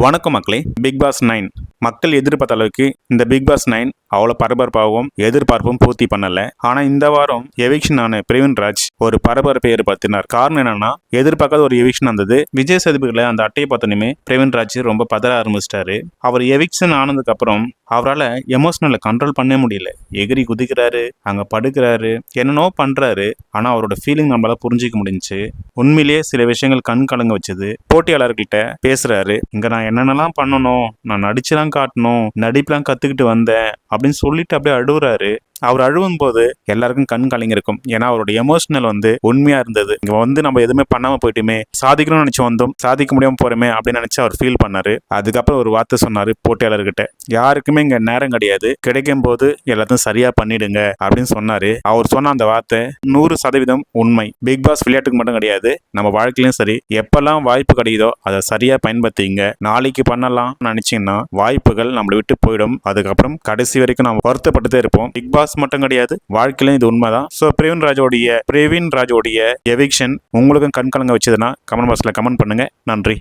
வணக்கம் மக்களே. Big pass 9 மக்கள் எதிர்பார்த்த அளவுக்கு இந்த பிக் பாஸ் 9 அவ்வளோ பரபரப்பாகவும் எதிர்பார்ப்பும் பூர்த்தி பண்ணல. ஆனா இந்த வாரம் எவிக்ஷன் ஆன பிரவீன்ராஜ் ஒரு பரபரப்பை ஏற்படுத்தினார். காரணம் என்னன்னா, எதிர்பார்க்காத ஒரு எவிக்ஷன் வந்தது. விஜய் சேதுபதியில அந்த அட்டையை பார்த்தோன்னே பிரவீன்ராஜ் ரொம்ப பதற ஆரம்பிச்சிட்டாரு. அவர் எவிக்ஷன் ஆனதுக்கு அப்புறம் அவரால் எமோஷனலை கண்ட்ரோல் பண்ண முடியல. எகிரி குதிக்கிறாரு, அங்க படுக்கிறாரு, என்னென்னோ பண்றாரு. ஆனா அவரோட ஃபீலிங் நம்மளால புரிஞ்சிக்க முடிஞ்சுச்சு. உண்மையிலேயே சில விஷயங்கள் கண் கலங்க வச்சது. போட்டியாளர்கிட்ட பேசுறாரு, இங்க நான் என்னென்னலாம் பண்ணணும், நான் நடிச்சுலாம் காட்டணும், நடிப்புலாம் கத்துக்கிட்டு வந்தேன் அப்படின்னு சொல்லிட்டு அப்படியே அழுகுறாரு. அவர் அழுவும் போது எல்லாருக்கும் கண் கலங்கி இருக்கும். ஏன்னா அவரோட எமோஷனல் உண்மையா இருந்தது. இங்க நம்ம எதுவுமே பண்ணாம போயிட்டுமே, சாதிக்கணும்னு நினைச்சு வந்தோம், சாதிக்க முடியாம போறோமே அப்படின்னு நினைச்சு அவர் ஃபீல் பண்ணாரு. அதுக்கப்புறம் ஒரு வார்த்தை சொன்னாரு போட்டியாளர்கிட்ட, யாருக்குமே இங்க நேரம் கிடையாது, கிடைக்கும் போது எல்லாத்தையும் சரியா பண்ணிடுங்க அப்படின்னு சொன்னாரு. அவர் சொன்ன அந்த வார்த்தை 100% உண்மை. பிக் பாஸ் விளையாட்டுக்கு மட்டும் கிடையாது, நம்ம வாழ்க்கையிலும் சரி. எப்பெல்லாம் வாய்ப்பு கிடைக்குதோ அதை சரியா பயன்படுத்திங்க. நாளைக்கு பண்ணலாம் நினைச்சீங்கன்னா வாய்ப்புகள் நம்மளை விட்டு போயிடும். அதுக்கப்புறம் கடைசி வரைக்கும் நம்ம வருத்தப்பட்டுதே இருப்போம். பிக் பாஸ் மட்டும் கிடையாது, வாழ்க்கையிலும் இது உண்மைதான். ஸோ பிரவீன்ராஜோடைய எவிக்ஷன் உங்களுக்கும் கண் கலங்க வச்சதுன்னா கமெண்ட் பாக்ஸ்ல கமெண்ட் பண்ணுங்க. நன்றி.